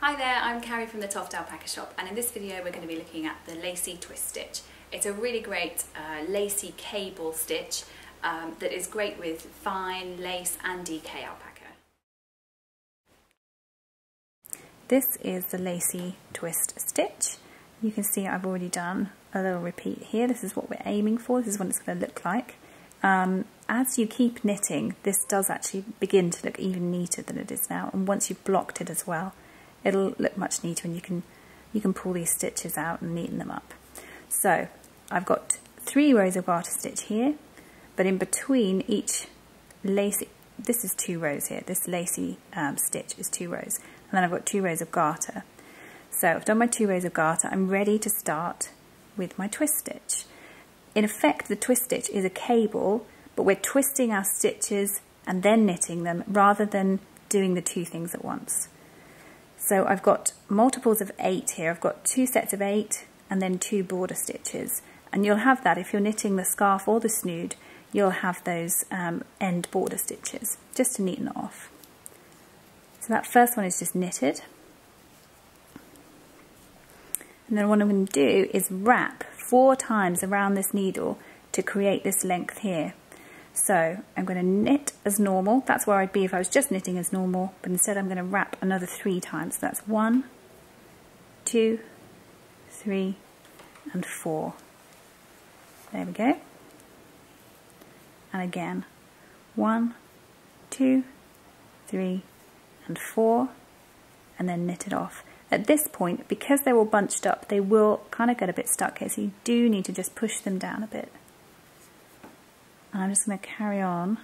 Hi there, I'm Carrie from the Toft Alpaca Shop, and in this video we're going to be looking at the Lacy twist stitch. It's a really great lacy cable stitch that is great with fine lace and DK alpaca. This is the Lacy twist stitch. You can see I've already done a little repeat here. This is what we're aiming for. This is what it's going to look like. As you keep knitting, this does actually begin to look even neater than it is now, and once you've blocked it as well, it'll look much neater, and you can pull these stitches out and neaten them up. So I've got 3 rows of garter stitch here, but in between each lacy, this is 2 rows here, this lacy stitch is 2 rows, and then I've got 2 rows of garter. So I've done my 2 rows of garter. I'm ready to start with my twist stitch. In effect, the twist stitch is a cable, but we're twisting our stitches and then knitting them rather than doing the 2 things at once. So I've got multiples of 8 here. I've got 2 sets of 8 and then 2 border stitches. And you'll have that if you're knitting the scarf or the snood, you'll have those end border stitches just to neaten it off. So that first one is just knitted. And then what I'm going to do is wrap 4 times around this needle to create this length here. So I'm going to knit as normal. That's where I'd be if I was just knitting as normal, but instead I'm going to wrap another 3 times. So that's 1, 2, 3 and 4. There we go. And again, 1, 2, 3 and 4, and then knit it off. At this point, because they're all bunched up, they will kind of get a bit stuck here, so you do need to just push them down a bit. And I'm just going to carry on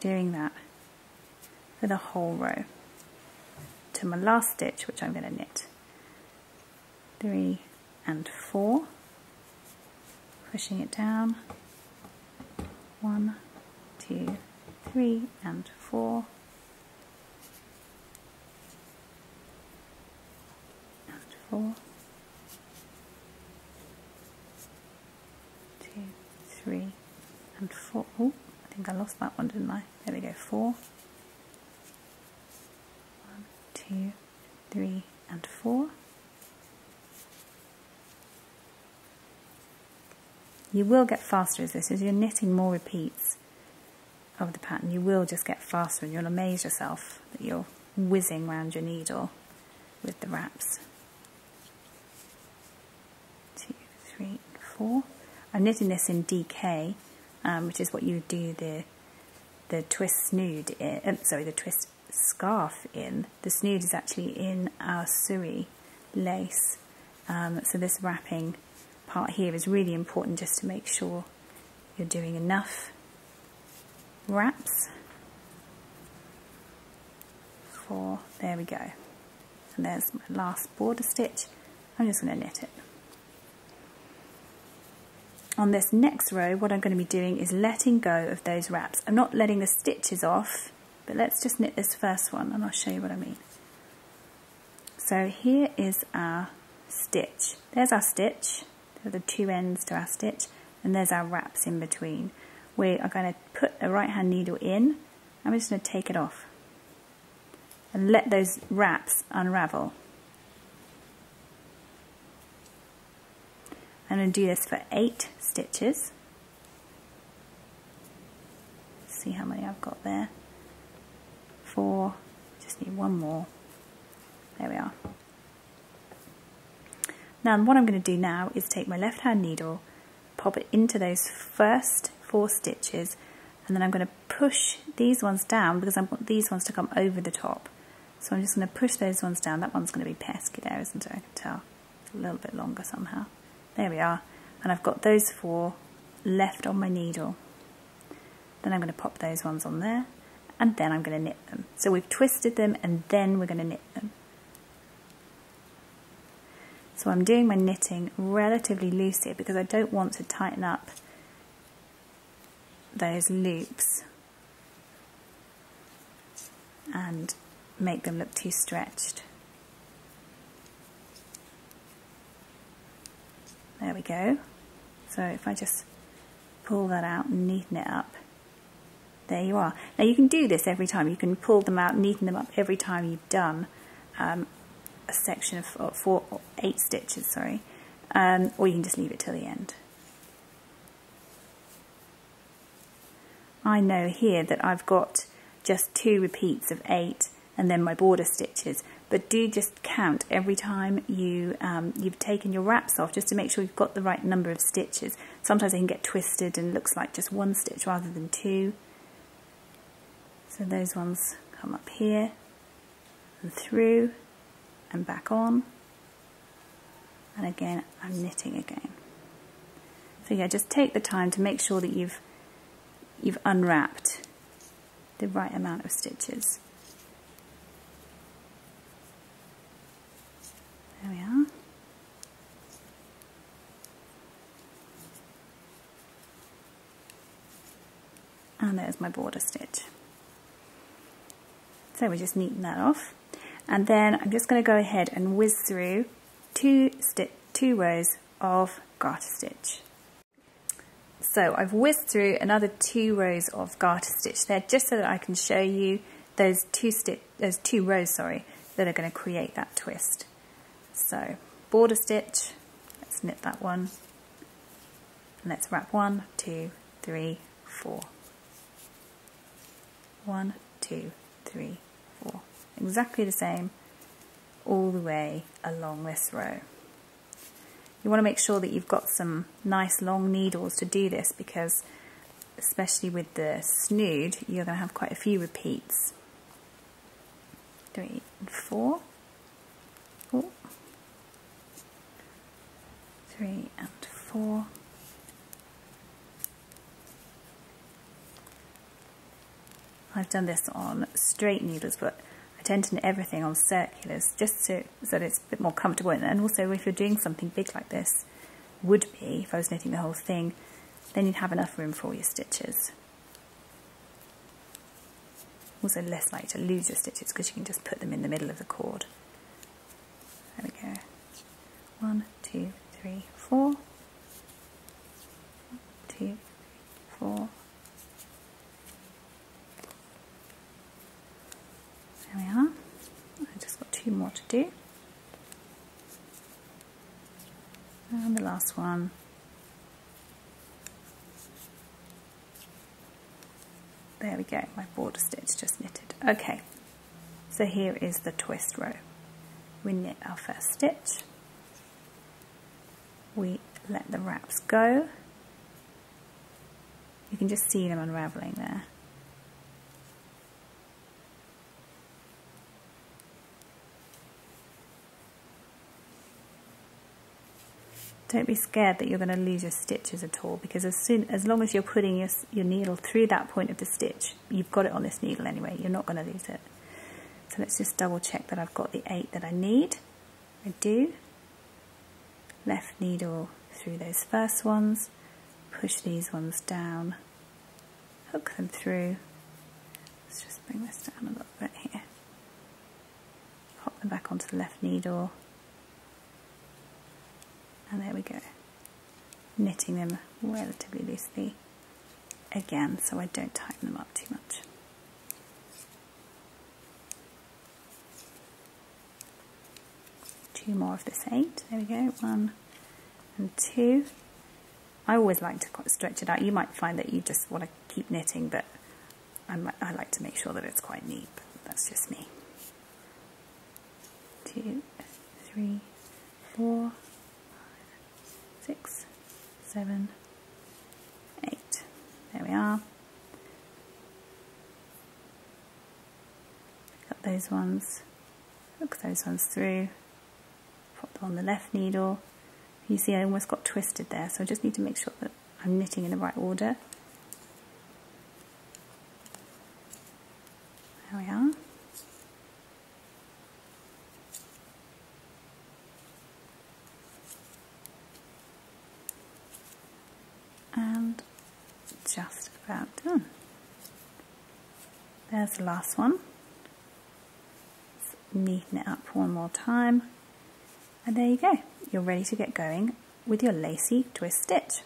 doing that for the whole row to my last stitch, which I'm going to knit 3 and 4, pushing it down, 1, 2, 3 and 4, and 4, 2, 3 and 4. Oh, I think I lost that one, didn't I? There we go. 4, 1, 2, 3 and 4. You will get faster as you're knitting more repeats of the pattern. You will just get faster, and you'll amaze yourself that you're whizzing around your needle with the wraps. 2, 3, 4. I'm knitting this in DK, which is what you do the twist snood in, the twist scarf in. The snood is actually in our Surrey lace, so this wrapping part here is really important, just to make sure you're doing enough wraps for, there we go. And there's my last border stitch. I'm just going to knit it. On this next row, what I'm going to be doing is letting go of those wraps. I'm not letting the stitches off, but let's just knit this first one and I'll show you what I mean. So here is our stitch. There's our stitch. There are the 2 ends to our stitch, and there's our wraps in between. We are going to put the right hand needle in. I'm just going to take it off and let those wraps unravel. I'm going to do this for 8 stitches. See how many I've got there. 4, just need 1 more. There we are. Now what I'm going to do now is take my left hand needle, pop it into those first 4 stitches, and then I'm going to push these ones down because I want these ones to come over the top. So I'm just going to push those ones down. That one's going to be pesky there, isn't it? I can tell. It's a little bit longer somehow. There we are. And I've got those 4 left on my needle. Then I'm going to pop those ones on there, and then I'm going to knit them. So we've twisted them and then we're going to knit them. So I'm doing my knitting relatively loose here because I don't want to tighten up those loops and make them look too stretched. There we go. So if I just pull that out and neaten it up, there you are. Now you can do this every time. You can pull them out, neaten them up every time you've done a section of 8 stitches, sorry, or you can just leave it till the end. I know here that I've got just 2 repeats of 8 and then my border stitches, but do just count every time you've taken your wraps off, just to make sure you've got the right number of stitches. Sometimes they can get twisted and it looks like just 1 stitch rather than 2. So those ones come up here and through and back on, and again I'm knitting again. So yeah, just take the time to make sure that you've unwrapped the right amount of stitches. There we are. And there's my border stitch. So we just neaten that off. And then I'm just going to go ahead and whiz through 2 rows of garter stitch. So I've whizzed through another 2 rows of garter stitch there, just so that I can show you those two rows, sorry, that are going to create that twist. So border stitch, let's knit that one, and let's wrap 1, 2, 3, 4. 1, 2, 3, 4. Exactly the same all the way along this row. You want to make sure that you've got some nice long needles to do this, because especially with the snood, you're going to have quite a few repeats. 3 and 4. 4. 3 and 4. I've done this on straight needles, but I tend to knit everything on circulars, just so that it's a bit more comfortable. And also, if you're doing something big like this, would be, if I was knitting the whole thing, then you'd have enough room for all your stitches. Also less likely to lose your stitches, because you can just put them in the middle of the cord. There we go. 1, 2, 3, 4. 1, 2, 4. There we are. I've just got 2 more to do. And the last one. There we go, my border stitch just knitted. Okay, so here is the twist row. We knit our first stitch. We let the wraps go. You can just see them unravelling there. Don't be scared that you're going to lose your stitches at all, because as long as you're putting your needle through that point of the stitch, you've got it on this needle anyway, you're not going to lose it. So let's just double check that I've got the 8 that I need. I do. Left needle through those first ones, push these ones down, hook them through. Let's just bring this down a little bit here. Pop them back onto the left needle. And there we go, knitting them relatively loosely again, so I don't tighten them up too much. Two more of this 8, there we go, 1 and 2. I always like to stretch it out. You might find that you just want to keep knitting, but I like to make sure that it's quite neat, but that's just me. 2, 3, 4, 6, 7, 8. There we are. Got those ones, hook those ones through, pop them on the left needle. You see I almost got twisted there, so I just need to make sure that I'm knitting in the right order. There we are. And just about done. There's the last one. Let's neaten it up one more time. And there you go. You're ready to get going with your lacy twist stitch.